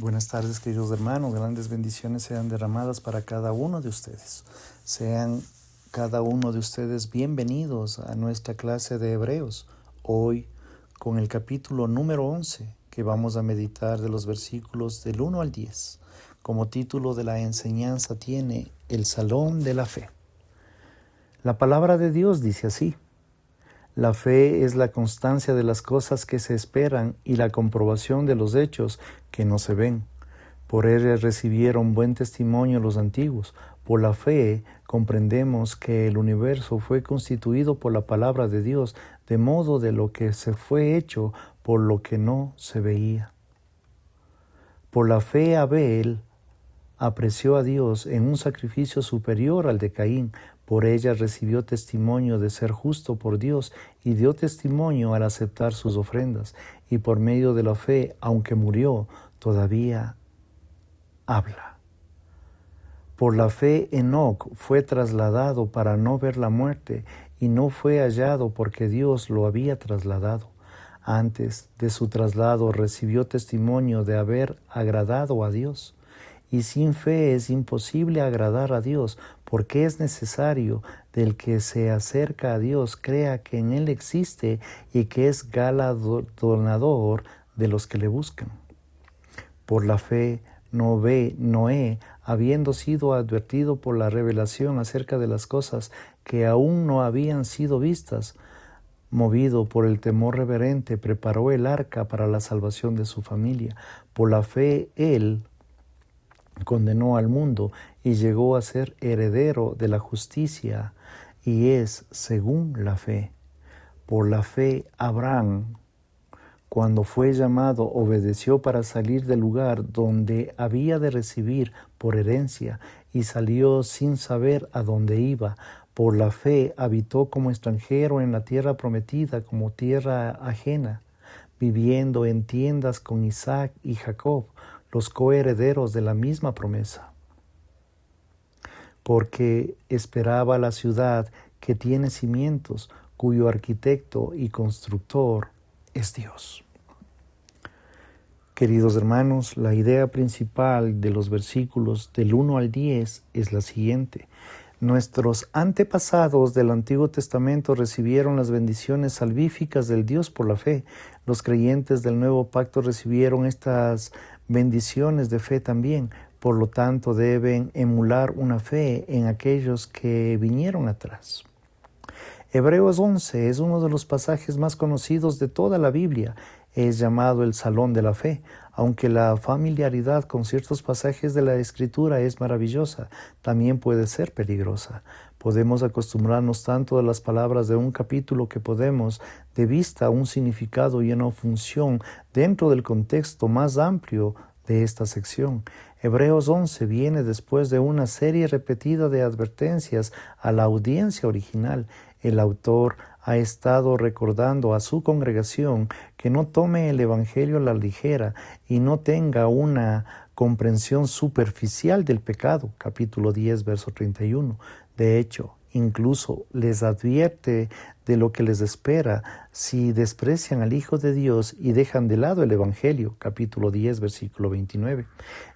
Buenas tardes, queridos hermanos. Grandes bendiciones sean derramadas para cada uno de ustedes. Sean cada uno de ustedes bienvenidos a nuestra clase de Hebreos. Hoy con el capítulo número 11, que vamos a meditar de los versículos del 1 al 10. Como título de la enseñanza tiene El Salón de la Fe. La palabra de Dios dice así: la fe es la constancia de las cosas que se esperan y la comprobación de los hechos que no se ven. Por ella recibieron buen testimonio los antiguos. Por la fe comprendemos que el universo fue constituido por la palabra de Dios, de modo de lo que se fue hecho por lo que no se veía. Por la fe Abel apreció a Dios en un sacrificio superior al de Caín. Por ella recibió testimonio de ser justo por Dios y dio testimonio al aceptar sus ofrendas. Y por medio de la fe, aunque murió, todavía habla. Por la fe Enoc fue trasladado para no ver la muerte y no fue hallado porque Dios lo había trasladado. Antes de su traslado recibió testimonio de haber agradado a Dios. Y sin fe es imposible agradar a Dios, porque es necesario del que se acerca a Dios crea que en Él existe y que es galardonador de los que le buscan. Por la fe, Noé, habiendo sido advertido por la revelación acerca de las cosas que aún no habían sido vistas, movido por el temor reverente, preparó el arca para la salvación de su familia. Por la fe, él condenó al mundo y llegó a ser heredero de la justicia, y es según la fe. Por la fe, Abraham, cuando fue llamado, obedeció para salir del lugar donde había de recibir por herencia, y salió sin saber a dónde iba. Por la fe habitó como extranjero en la tierra prometida, como tierra ajena, viviendo en tiendas con Isaac y Jacob, los coherederos de la misma promesa. Porque esperaba la ciudad que tiene cimientos, cuyo arquitecto y constructor es Dios. Queridos hermanos, la idea principal de los versículos del 1 al 10 es la siguiente. Nuestros antepasados del Antiguo Testamento recibieron las bendiciones salvíficas del Dios por la fe. Los creyentes del Nuevo Pacto recibieron estas bendiciones de fe también. Por lo tanto, deben emular una fe en aquellos que vinieron atrás. Hebreos 11 es uno de los pasajes más conocidos de toda la Biblia. Es llamado el Salón de la Fe. Aunque la familiaridad con ciertos pasajes de la Escritura es maravillosa, también puede ser peligrosa. Podemos acostumbrarnos tanto a las palabras de un capítulo que podemos de vista un significado y una función dentro del contexto más amplio de esta sección. Hebreos 11 viene después de una serie repetida de advertencias a la audiencia original. El autor ha estado recordando a su congregación que no tome el Evangelio a la ligera y no tenga una comprensión superficial del pecado. Capítulo 10, verso 31. De hecho, incluso les advierte de lo que les espera si desprecian al Hijo de Dios y dejan de lado el Evangelio. Capítulo 10, versículo 29.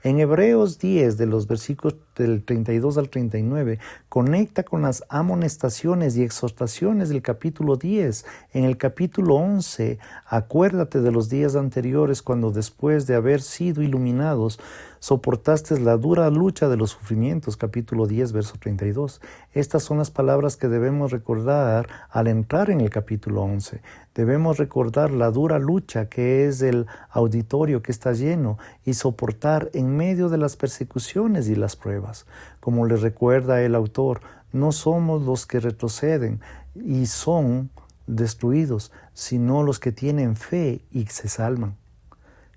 En Hebreos 10, de los versículos del 32 al 39, conecta con las amonestaciones y exhortaciones del capítulo 10. En el capítulo 11, acuérdate de los días anteriores cuando después de haber sido iluminados, soportaste la dura lucha de los sufrimientos. Capítulo 10, verso 32. Estas son las palabras que debemos recordar al entrar en el capítulo 11. Debemos recordar la dura lucha que es el auditorio que está lleno y soportar en medio de las persecuciones y las pruebas. Como le recuerda el autor, no somos los que retroceden y son destruidos, sino los que tienen fe y se salvan.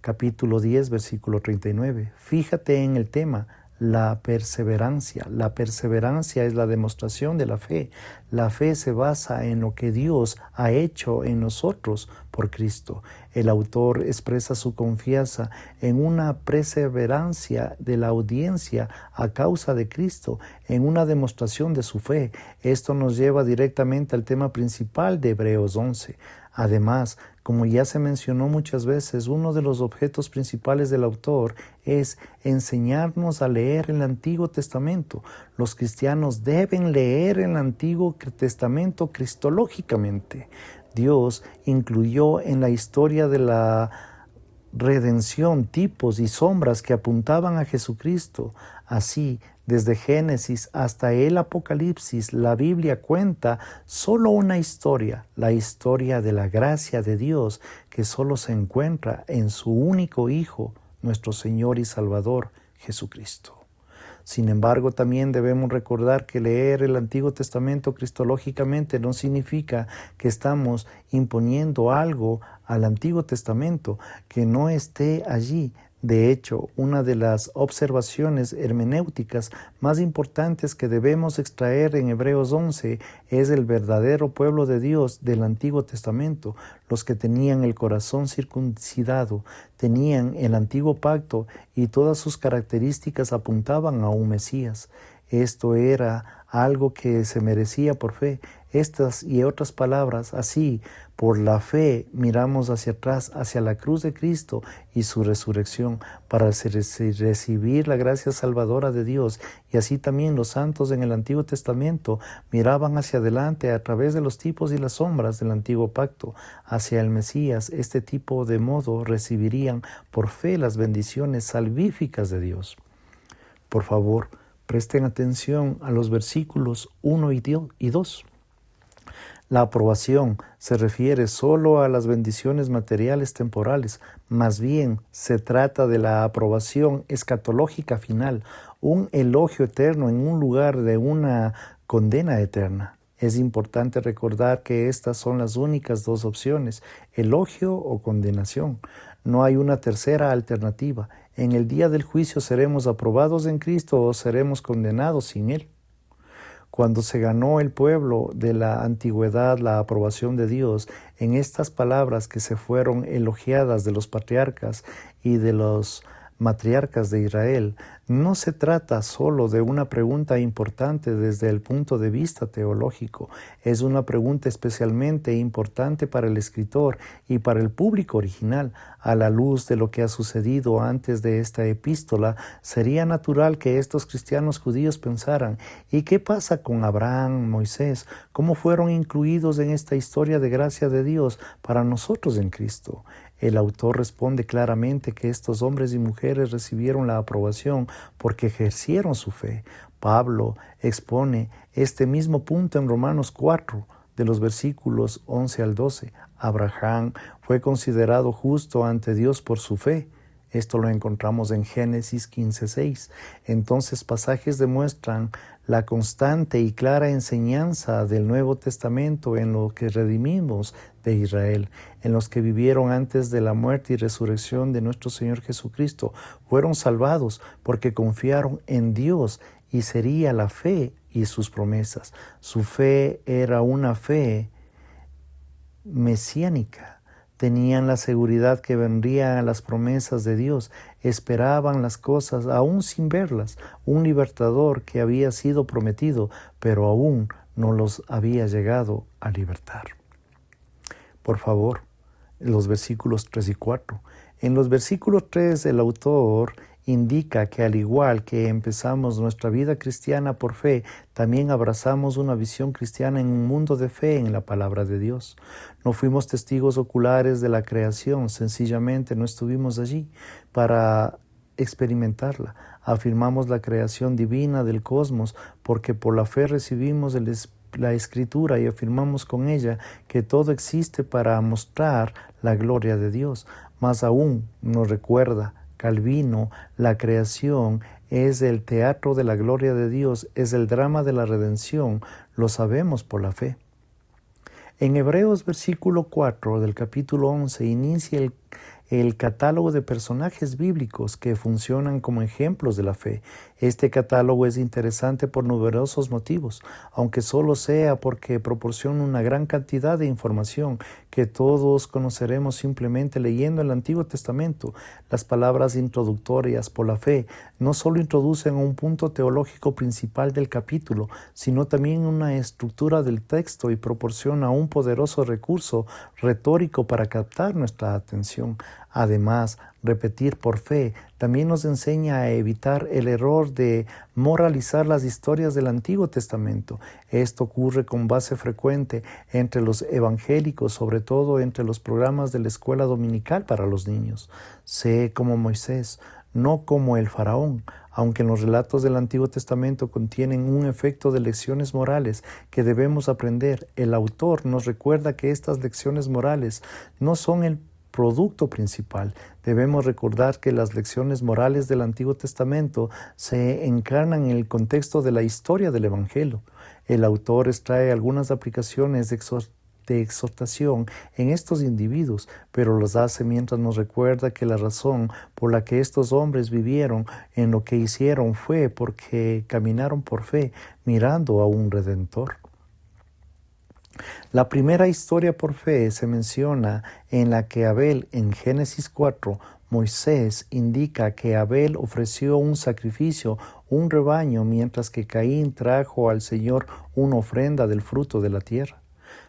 Capítulo 10, versículo 39. Fíjate en el tema, la perseverancia. La perseverancia es la demostración de la fe. La fe se basa en lo que Dios ha hecho en nosotros por Cristo. El autor expresa su confianza en una perseverancia de la audiencia a causa de Cristo, en una demostración de su fe. Esto nos lleva directamente al tema principal de Hebreos 11. Además, como ya se mencionó muchas veces, uno de los objetos principales del autor es enseñarnos a leer el Antiguo Testamento. Los cristianos deben leer el Antiguo Testamento cristológicamente. Dios incluyó en la historia de la redención tipos y sombras que apuntaban a Jesucristo. Así, desde Génesis hasta el Apocalipsis, la Biblia cuenta solo una historia, la historia de la gracia de Dios que solo se encuentra en su único Hijo, nuestro Señor y Salvador, Jesucristo. Sin embargo, también debemos recordar que leer el Antiguo Testamento cristológicamente no significa que estamos imponiendo algo al Antiguo Testamento que no esté allí. De hecho, una de las observaciones hermenéuticas más importantes que debemos extraer en Hebreos 11 es el verdadero pueblo de Dios del Antiguo Testamento, los que tenían el corazón circuncidado, tenían el antiguo pacto y todas sus características apuntaban a un Mesías. Esto era algo que se merecía por fe. Estas y otras palabras, así, por la fe miramos hacia atrás, hacia la cruz de Cristo y su resurrección, para recibir la gracia salvadora de Dios. Y así también los santos en el Antiguo Testamento miraban hacia adelante a través de los tipos y las sombras del antiguo pacto, hacia el Mesías. Este tipo de modo recibirían por fe las bendiciones salvíficas de Dios. Por favor, presten atención a los versículos 1 y 2. La aprobación se refiere solo a las bendiciones materiales temporales, más bien se trata de la aprobación escatológica final, un elogio eterno en un lugar de una condena eterna. Es importante recordar que estas son las únicas dos opciones, elogio o condenación. No hay una tercera alternativa. En el día del juicio seremos aprobados en Cristo o seremos condenados sin Él. Cuando se ganó el pueblo de la antigüedad la aprobación de Dios, en estas palabras que se fueron elogiadas de los patriarcas y de los matriarcas de Israel, no se trata solo de una pregunta importante desde el punto de vista teológico, es una pregunta especialmente importante para el escritor y para el público original. A la luz de lo que ha sucedido antes de esta epístola, sería natural que estos cristianos judíos pensaran, ¿y qué pasa con Abraham, Moisés? ¿Cómo fueron incluidos en esta historia de gracia de Dios para nosotros en Cristo? El autor responde claramente que estos hombres y mujeres recibieron la aprobación porque ejercieron su fe. Pablo expone este mismo punto en Romanos 4, de los versículos 11 al 12. Abraham fue considerado justo ante Dios por su fe. Esto lo encontramos en Génesis 15:6. Entonces, pasajes demuestran la constante y clara enseñanza del Nuevo Testamento en lo que redimimos de Israel, en los que vivieron antes de la muerte y resurrección de nuestro Señor Jesucristo, fueron salvados porque confiaron en Dios y sería la fe y sus promesas. Su fe era una fe mesiánica. Tenían la seguridad que vendrían las promesas de Dios, esperaban las cosas aún sin verlas, un libertador que había sido prometido, pero aún no los había llegado a libertar. Por favor, los versículos 3 y 4. En los versículos 3 el autor indica que al igual que empezamos nuestra vida cristiana por fe, también abrazamos una visión cristiana en un mundo de fe en la palabra de Dios. No fuimos testigos oculares de la creación, sencillamente no estuvimos allí para experimentarla. Afirmamos la creación divina del cosmos porque por la fe recibimos la Escritura y afirmamos con ella que todo existe para mostrar la gloria de Dios. Más aún nos recuerda Calvino, la creación es el teatro de la gloria de Dios, es el drama de la redención, lo sabemos por la fe. En Hebreos versículo 4 del capítulo 11 inicia el catálogo de personajes bíblicos que funcionan como ejemplos de la fe. Este catálogo es interesante por numerosos motivos, aunque solo sea porque proporciona una gran cantidad de información que todos conoceremos simplemente leyendo el Antiguo Testamento. Las palabras introductorias por la fe no solo introducen un punto teológico principal del capítulo, sino también una estructura del texto y proporciona un poderoso recurso retórico para captar nuestra atención. Además, repetir por fe también nos enseña a evitar el error de moralizar las historias del Antiguo Testamento. Esto ocurre con base frecuente entre los evangélicos, sobre todo entre los programas de la escuela dominical para los niños. Sé como Moisés, no como el faraón. Aunque los relatos del Antiguo Testamento contienen un efecto de lecciones morales que debemos aprender, el autor nos recuerda que estas lecciones morales no son el producto principal. Debemos recordar que las lecciones morales del Antiguo Testamento se encarnan en el contexto de la historia del Evangelio. El autor extrae algunas aplicaciones de exhortación en estos individuos, pero los hace mientras nos recuerda que la razón por la que estos hombres vivieron en lo que hicieron fue porque caminaron por fe, mirando a un Redentor. La primera historia por fe se menciona en la que Abel, en Génesis 4, Moisés indica que Abel ofreció un sacrificio, un rebaño, mientras que Caín trajo al Señor una ofrenda del fruto de la tierra.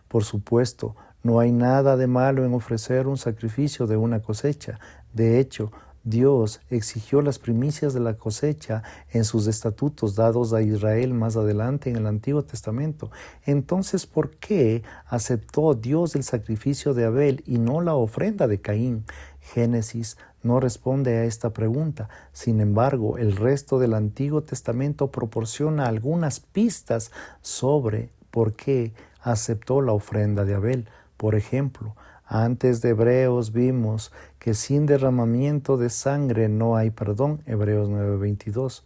Por supuesto, no hay nada de malo en ofrecer un sacrificio de una cosecha. De hecho, Dios exigió las primicias de la cosecha en sus estatutos dados a Israel más adelante en el Antiguo Testamento. Entonces, ¿por qué aceptó Dios el sacrificio de Abel y no la ofrenda de Caín? Génesis no responde a esta pregunta. Sin embargo, el resto del Antiguo Testamento proporciona algunas pistas sobre por qué aceptó la ofrenda de Abel. Por ejemplo, antes de Hebreos vimos que sin derramamiento de sangre no hay perdón, Hebreos 9:22.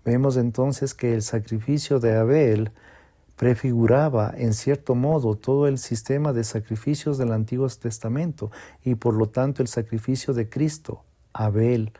Vemos entonces que el sacrificio de Abel prefiguraba en cierto modo todo el sistema de sacrificios del Antiguo Testamento y por lo tanto el sacrificio de Cristo. Abel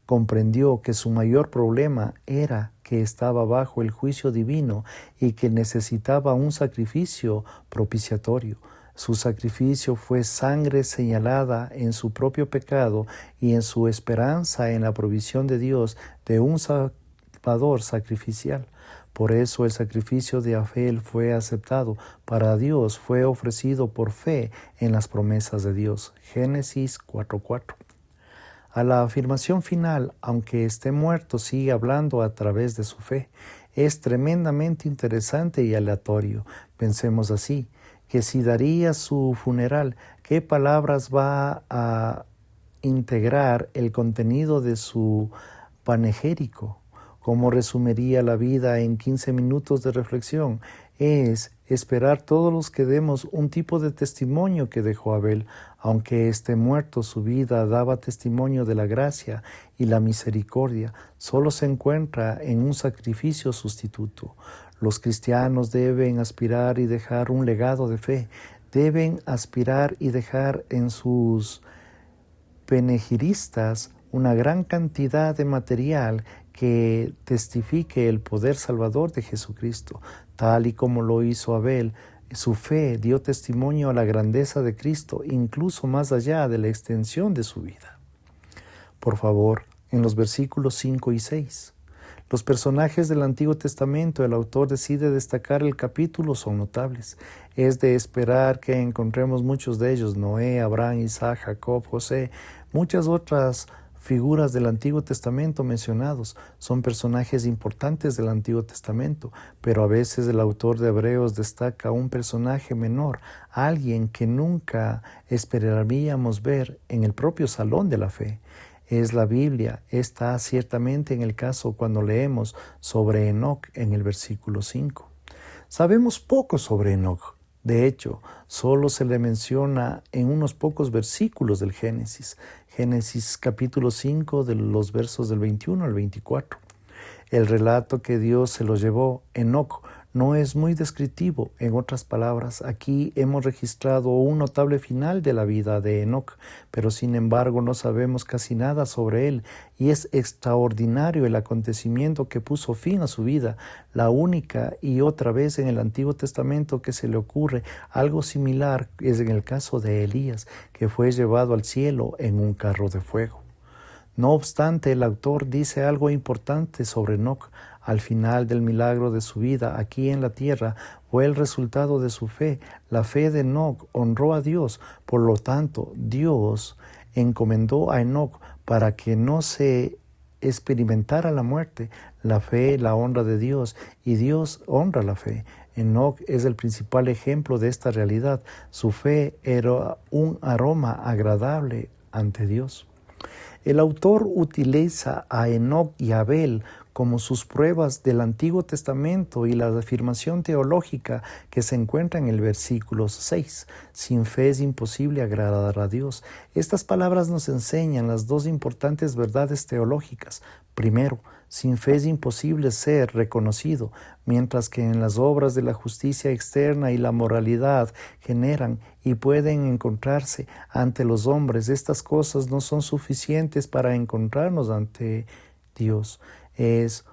comprendió que su mayor problema era que estaba bajo el juicio divino y que necesitaba un sacrificio propiciatorio. Su sacrificio fue sangre señalada en su propio pecado y en su esperanza en la provisión de Dios de un Salvador sacrificial. Por eso el sacrificio de Abel fue aceptado. Para Dios fue ofrecido por fe en las promesas de Dios. Génesis 4:4. A la afirmación final, aunque esté muerto, sigue hablando a través de su fe. Es tremendamente interesante y aleatorio. Pensemos así, que si daría su funeral, ¿qué palabras va a integrar el contenido de su panegírico? ¿Cómo resumiría la vida en 15 minutos de reflexión? Es esperar todos los que demos un tipo de testimonio que dejó Abel. Aunque esté muerto, su vida daba testimonio de la gracia y la misericordia. Solo se encuentra en un sacrificio sustituto. Los cristianos deben aspirar y dejar un legado de fe. Deben aspirar y dejar en sus panegiristas una gran cantidad de material que testifique el poder salvador de Jesucristo. Tal y como lo hizo Abel, su fe dio testimonio a la grandeza de Cristo, incluso más allá de la extensión de su vida. Por favor, en los versículos 5 y 6. Los personajes del Antiguo Testamento, el autor decide destacar el capítulo, son notables. Es de esperar que encontremos muchos de ellos: Noé, Abraham, Isaac, Jacob, José, muchas otras figuras del Antiguo Testamento mencionados. Son personajes importantes del Antiguo Testamento, pero a veces el autor de Hebreos destaca un personaje menor, alguien que nunca esperaríamos ver en el propio salón de la fe. Es la Biblia. Está ciertamente en el caso cuando leemos sobre Enoc en el versículo 5. Sabemos poco sobre Enoc. De hecho, solo se le menciona en unos pocos versículos del Génesis. Génesis capítulo 5 de los versos del 21 al 24. El relato que Dios se lo llevó, Enoc, no es muy descriptivo. En otras palabras, aquí hemos registrado un notable final de la vida de Enoc, pero sin embargo no sabemos casi nada sobre él, y es extraordinario el acontecimiento que puso fin a su vida, la única y otra vez en el Antiguo Testamento que se le ocurre algo similar es en el caso de Elías, que fue llevado al cielo en un carro de fuego. No obstante, el autor dice algo importante sobre Enoc. Al final del milagro de su vida aquí en la tierra fue el resultado de su fe. La fe de Enoc honró a Dios. Por lo tanto, Dios encomendó a Enoc para que no se experimentara la muerte. La fe, la honra de Dios, y Dios honra la fe. Enoc es el principal ejemplo de esta realidad. Su fe era un aroma agradable ante Dios. El autor utiliza a Enoc y a Abel como sus pruebas del Antiguo Testamento y la afirmación teológica que se encuentra en el versículo 6. Sin fe es imposible agradar a Dios. Estas palabras nos enseñan las dos importantes verdades teológicas. Primero, sin fe es imposible ser reconocido, mientras que en las obras de la justicia externa y la moralidad generan y pueden encontrarse ante los hombres, estas cosas no son suficientes para encontrarnos ante Dios. Es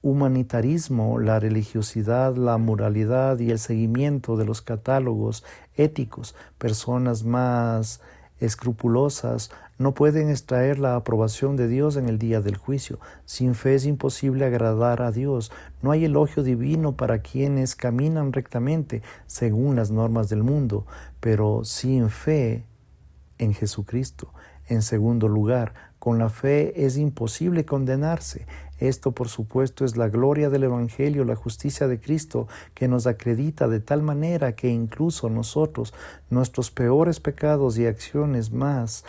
humanitarismo, la religiosidad, la moralidad y el seguimiento de los catálogos éticos. Personas más escrupulosas no pueden extraer la aprobación de Dios en el día del juicio. Sin fe es imposible agradar a Dios. No hay elogio divino para quienes caminan rectamente según las normas del mundo, pero sin fe en Jesucristo. En segundo lugar, con la fe es imposible condenarse. Esto, por supuesto, es la gloria del Evangelio, la justicia de Cristo, que nos acredita de tal manera que incluso nosotros, nuestros peores pecados y acciones más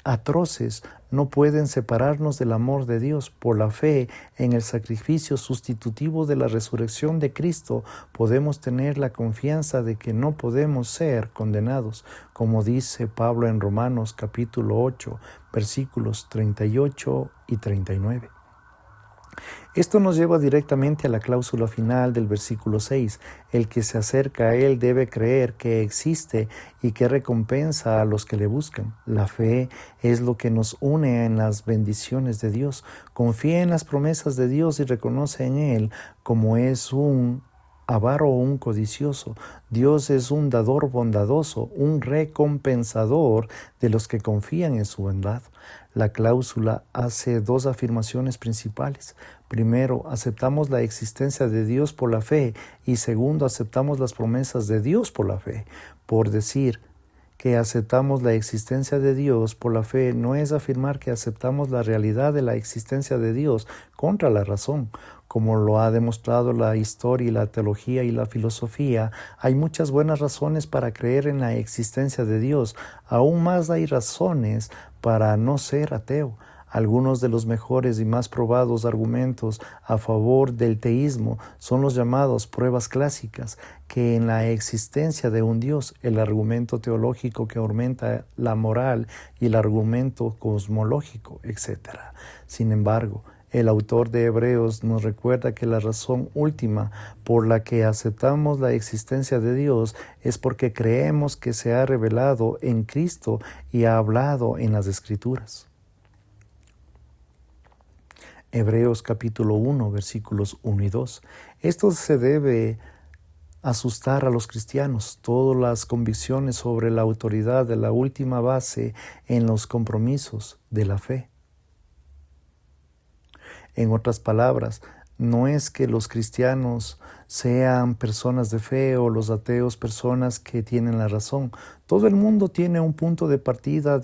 atroces, no pueden separarnos del amor de Dios. Por la fe en el sacrificio sustitutivo de la resurrección de Cristo, podemos tener la confianza de que no podemos ser condenados, como dice Pablo en Romanos capítulo 8, versículos 38 y 39. Esto nos lleva directamente a la cláusula final del versículo 6. El que se acerca a Él debe creer que existe y que recompensa a los que le buscan. La fe es lo que nos une en las bendiciones de Dios. Confía en las promesas de Dios y reconoce en Él como es un avaro o un codicioso. Dios es un dador bondadoso, un recompensador de los que confían en su bondad. La cláusula hace dos afirmaciones principales. Primero, aceptamos la existencia de Dios por la fe, y segundo, aceptamos las promesas de Dios por la fe. Por decir que aceptamos la existencia de Dios por la fe no es afirmar que aceptamos la realidad de la existencia de Dios contra la razón. Como lo ha demostrado la historia y la teología y la filosofía, hay muchas buenas razones para creer en la existencia de Dios. Aún más hay razones para no ser ateo. Algunos de los mejores y más probados argumentos a favor del teísmo son los llamados pruebas clásicas, que en la existencia de un Dios, el argumento teológico que aumenta la moral y el argumento cosmológico, etc. Sin embargo, el autor de Hebreos nos recuerda que la razón última por la que aceptamos la existencia de Dios es porque creemos que se ha revelado en Cristo y ha hablado en las Escrituras. Hebreos capítulo 1, versículos 1 y 2. Esto se debe asustar a los cristianos. Todas las convicciones sobre la autoridad de la última base en los compromisos de la fe. En otras palabras, no es que los cristianos sean personas de fe o los ateos personas que tienen la razón. Todo el mundo tiene un punto de partida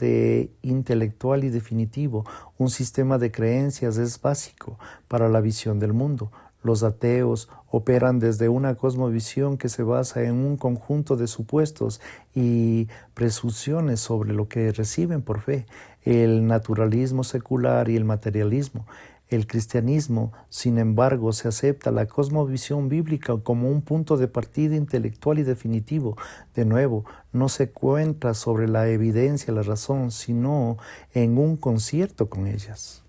intelectual y definitivo. Un sistema de creencias es básico para la visión del mundo. Los ateos operan desde una cosmovisión que se basa en un conjunto de supuestos y presunciones sobre lo que reciben por fe, el naturalismo secular y el materialismo. El cristianismo, sin embargo, se acepta la cosmovisión bíblica como un punto de partida intelectual y definitivo. De nuevo, no se cuenta sobre la evidencia, la razón, sino en un concierto con ellas.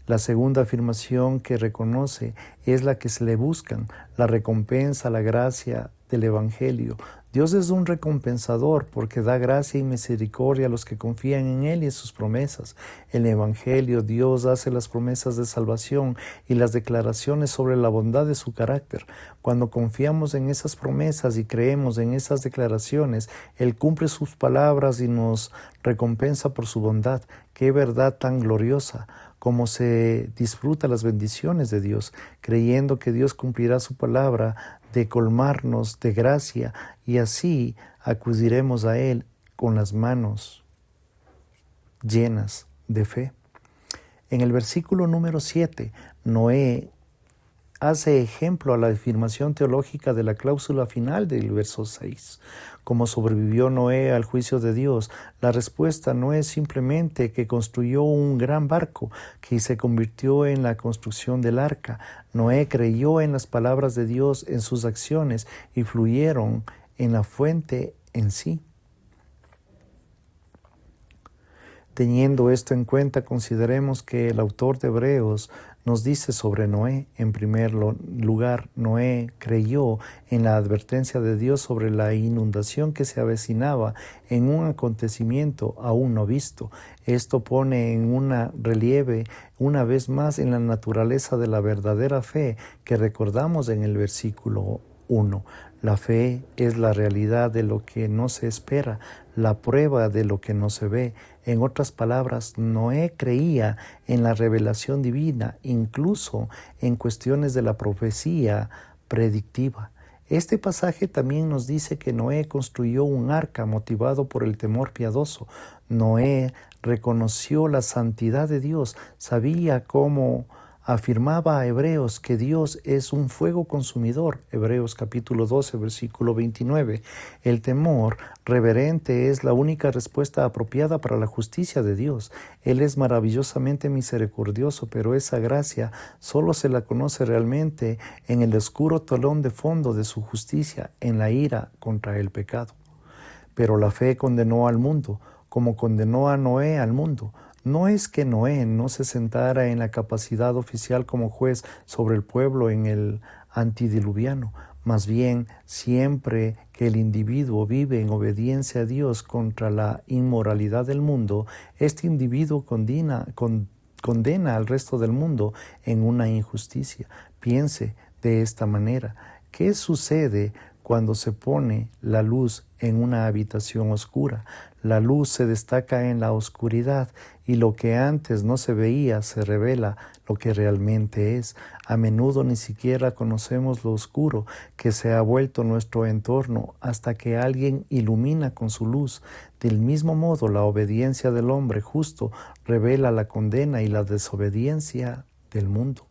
La segunda afirmación que reconoce es la que se le buscan, la recompensa, la gracia del Evangelio. Dios es un recompensador porque da gracia y misericordia a los que confían en Él y en sus promesas. En el Evangelio, Dios hace las promesas de salvación y las declaraciones sobre la bondad de su carácter. Cuando confiamos en esas promesas y creemos en esas declaraciones, Él cumple sus palabras y nos recompensa por su bondad. ¡Qué verdad tan gloriosa! Cómo se disfruta las bendiciones de Dios, creyendo que Dios cumplirá su palabra de colmarnos de gracia, y así acudiremos a Él con las manos llenas de fe. En el versículo número 7, Noé hace ejemplo a la afirmación teológica de la cláusula final del verso 6. ¿Cómo sobrevivió Noé al juicio de Dios? La respuesta no es simplemente que construyó un gran barco que se convirtió en la construcción del arca. Noé creyó en las palabras de Dios, en sus acciones, y fluyeron en la fuente en sí. Teniendo esto en cuenta, consideremos que el autor de Hebreos nos dice sobre Noé. En primer lugar, Noé creyó en la advertencia de Dios sobre la inundación que se avecinaba en un acontecimiento aún no visto. Esto pone en relieve una vez más en la naturaleza de la verdadera fe que recordamos en el versículo 1. La fe es la realidad de lo que no se espera, la prueba de lo que no se ve. En otras palabras, Noé creía en la revelación divina, incluso en cuestiones de la profecía predictiva. Este pasaje también nos dice que Noé construyó un arca motivado por el temor piadoso. Noé reconoció la santidad de Dios, sabía cómo afirmaba a Hebreos que Dios es un fuego consumidor. Hebreos capítulo 12, versículo 29. El temor reverente es la única respuesta apropiada para la justicia de Dios. Él es maravillosamente misericordioso, pero esa gracia solo se la conoce realmente en el oscuro telón de fondo de su justicia, en la ira contra el pecado. Pero la fe condenó al mundo, como condenó a Noé al mundo. No es que Noé no se sentara en la capacidad oficial como juez sobre el pueblo en el antidiluviano. Más bien, siempre que el individuo vive en obediencia a Dios contra la inmoralidad del mundo, este individuo condena al resto del mundo en una injusticia. Piense de esta manera: ¿qué sucede cuando se pone la luz en una habitación oscura? La luz se destaca en la oscuridad y lo que antes no se veía se revela lo que realmente es. A menudo ni siquiera conocemos lo oscuro que se ha vuelto nuestro entorno hasta que alguien ilumina con su luz. Del mismo modo, la obediencia del hombre justo revela la condena y la desobediencia del mundo.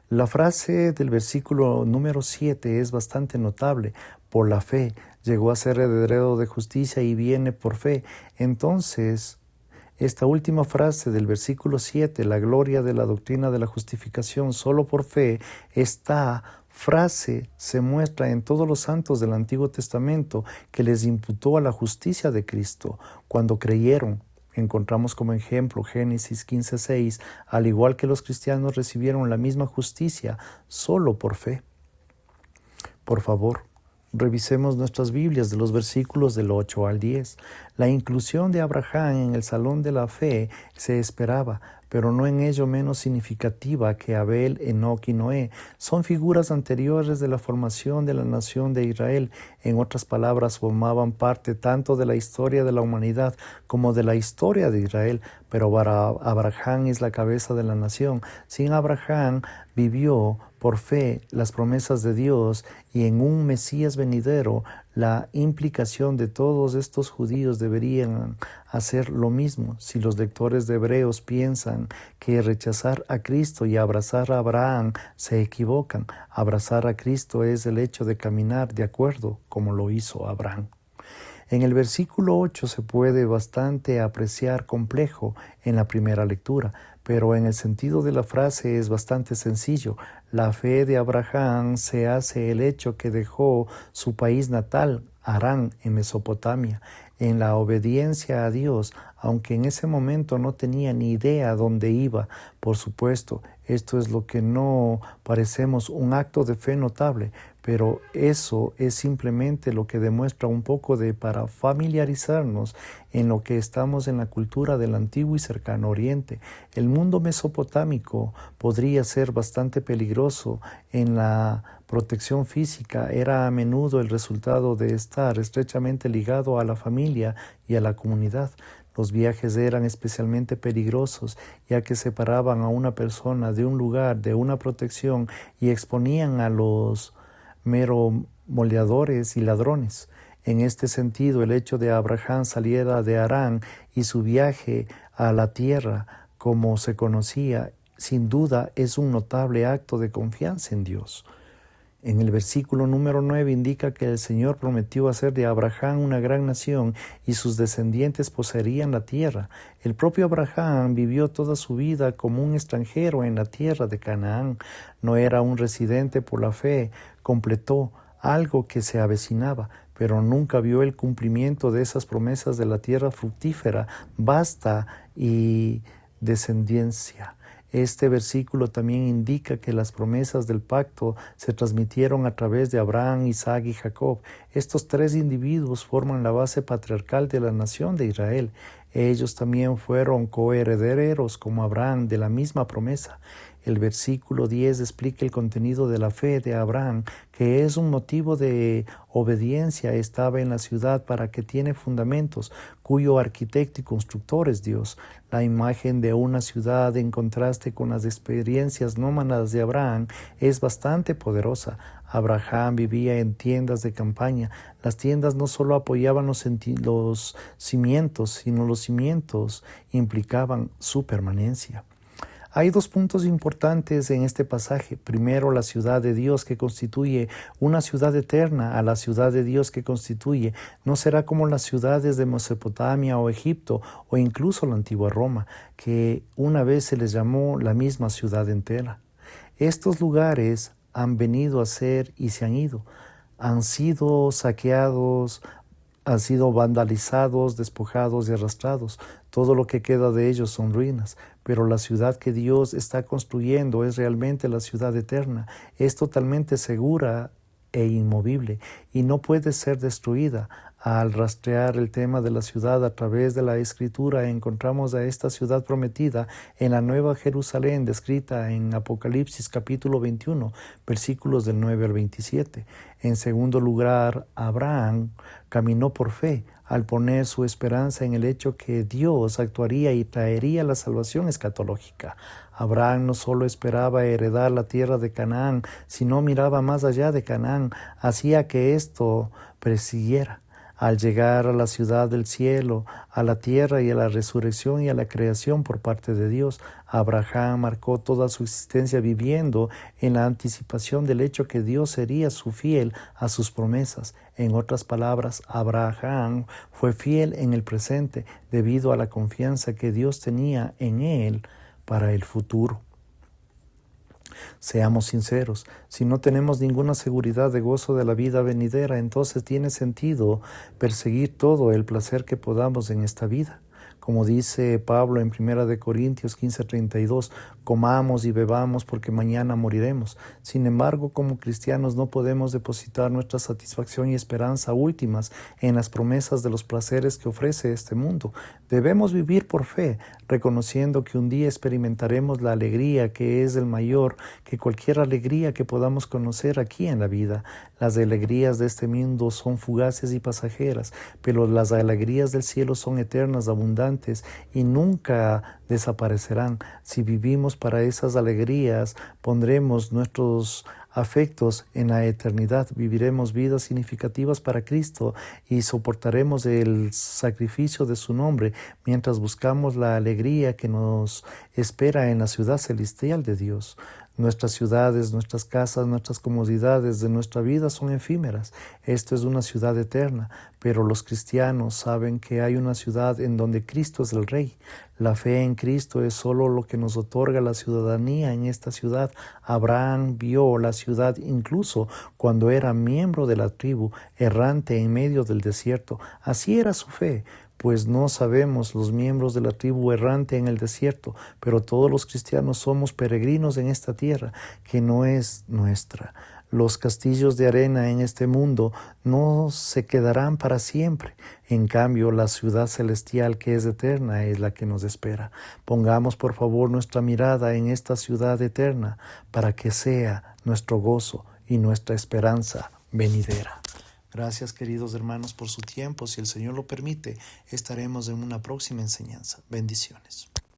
La frase del versículo número 7 es bastante notable. Por la fe llegó a ser heredero de justicia y viene por fe. Entonces, esta última frase del versículo 7, la gloria de la doctrina de la justificación solo por fe, esta frase se muestra en todos los santos del Antiguo Testamento que les imputó a la justicia de Cristo cuando creyeron. Encontramos como ejemplo Génesis 15:6, al igual que los cristianos recibieron la misma justicia solo por fe. Por favor, revisemos nuestras Biblias de los versículos del 8 al 10. La inclusión de Abraham en el salón de la fe se esperaba, pero no en ello menos significativa que Abel, Enoc y Noé. Son figuras anteriores de la formación de la nación de Israel. En otras palabras, formaban parte tanto de la historia de la humanidad como de la historia de Israel, pero Abraham es la cabeza de la nación. Sin Abraham vivió por fe las promesas de Dios, y en un Mesías venidero la implicación de todos estos judíos deberían hacer lo mismo. Si los lectores de Hebreos piensan que rechazar a Cristo y abrazar a Abraham se equivocan. Abrazar a Cristo es el hecho de caminar de acuerdo como lo hizo Abraham. En el versículo 8 se puede bastante apreciar complejo en la primera lectura, pero en el sentido de la frase es bastante sencillo. La fe de Abraham se hace el hecho que dejó su país natal Harán en Mesopotamia, en la obediencia a Dios, aunque en ese momento no tenía ni idea dónde iba. Por supuesto, esto es lo que no parecemos un acto de fe notable, pero eso es simplemente lo que demuestra un poco de para familiarizarnos en lo que estamos en la cultura del antiguo y cercano Oriente. El mundo mesopotámico podría ser bastante peligroso en la protección física. Era a menudo el resultado de estar estrechamente ligado a la familia y a la comunidad. Los viajes eran especialmente peligrosos, ya que separaban a una persona de un lugar, de una protección, y exponían a los meromoleadores y ladrones. En este sentido, el hecho de Abraham saliera de Harán y su viaje a la tierra, como se conocía, sin duda es un notable acto de confianza en Dios. En el versículo número 9 indica que el Señor prometió hacer de Abraham una gran nación y sus descendientes poseerían la tierra. El propio Abraham vivió toda su vida como un extranjero en la tierra de Canaán. No era un residente por la fe. Completó algo que se avecinaba, pero nunca vio el cumplimiento de esas promesas de la tierra fructífera, vasta y descendencia. Este versículo también indica que las promesas del pacto se transmitieron a través de Abraham, Isaac y Jacob. Estos tres individuos forman la base patriarcal de la nación de Israel. Ellos también fueron coherederos como Abraham de la misma promesa. El versículo 10 explica el contenido de la fe de Abraham, que es un motivo de obediencia. Estaba en la ciudad para que tiene fundamentos, cuyo arquitecto y constructor es Dios. La imagen de una ciudad en contraste con las experiencias nómadas de Abraham es bastante poderosa. Abraham vivía en tiendas de campaña. Las tiendas no solo apoyaban los cimientos, sino los cimientos implicaban su permanencia. Hay dos puntos importantes en este pasaje. Primero, la ciudad de Dios, que constituye una ciudad eterna. A la ciudad de Dios que constituye no será como las ciudades de Mesopotamia o Egipto o incluso la antigua Roma, que una vez se les llamó la misma ciudad entera. Estos lugares han venido a ser y se han ido. Han sido saqueados, han sido vandalizados, despojados y arrastrados. Todo lo que queda de ellos son ruinas, pero la ciudad que Dios está construyendo es realmente la ciudad eterna. Es totalmente segura e inmovible y no puede ser destruida. Al rastrear el tema de la ciudad a través de la Escritura, encontramos a esta ciudad prometida en la Nueva Jerusalén, descrita en Apocalipsis capítulo 21, versículos del 9 al 27. En segundo lugar, Abraham caminó por fe al poner su esperanza en el hecho que Dios actuaría y traería la salvación escatológica. Abraham no solo esperaba heredar la tierra de Canaán, sino miraba más allá de Canaán, hacía que esto persiguiera. Al llegar a la ciudad del cielo, a la tierra y a la resurrección y a la creación por parte de Dios, Abraham marcó toda su existencia viviendo en la anticipación del hecho que Dios sería su fiel a sus promesas. En otras palabras, Abraham fue fiel en el presente debido a la confianza que Dios tenía en él para el futuro. Seamos sinceros, si no tenemos ninguna seguridad de gozo de la vida venidera, entonces tiene sentido perseguir todo el placer que podamos en esta vida. Como dice Pablo en 1 Corintios 15:32, comamos y bebamos porque mañana moriremos. Sin embargo, como cristianos no podemos depositar nuestra satisfacción y esperanza últimas en las promesas de los placeres que ofrece este mundo. Debemos vivir por fe, reconociendo que un día experimentaremos la alegría que es el mayor que cualquier alegría que podamos conocer aquí en la vida. Las alegrías de este mundo son fugaces y pasajeras, pero las alegrías del cielo son eternas, abundantes y nunca desaparecerán. Si vivimos para esas alegrías, pondremos nuestros afectos en la eternidad, viviremos vidas significativas para Cristo y soportaremos el sacrificio de su nombre mientras buscamos la alegría que nos espera en la ciudad celestial de Dios. Nuestras ciudades, nuestras casas, nuestras comodidades de nuestra vida son efímeras. Esto es una ciudad eterna, pero los cristianos saben que hay una ciudad en donde Cristo es el Rey. La fe en Cristo es solo lo que nos otorga la ciudadanía en esta ciudad. Abraham vio la ciudad incluso cuando era miembro de la tribu errante en medio del desierto. Así era su fe. Pues no sabemos los miembros de la tribu errante en el desierto, pero todos los cristianos somos peregrinos en esta tierra que no es nuestra. Los castillos de arena en este mundo no se quedarán para siempre. En cambio, la ciudad celestial que es eterna es la que nos espera. Pongamos por favor nuestra mirada en esta ciudad eterna para que sea nuestro gozo y nuestra esperanza venidera. Gracias, queridos hermanos, por su tiempo. Si el Señor lo permite, estaremos en una próxima enseñanza. Bendiciones.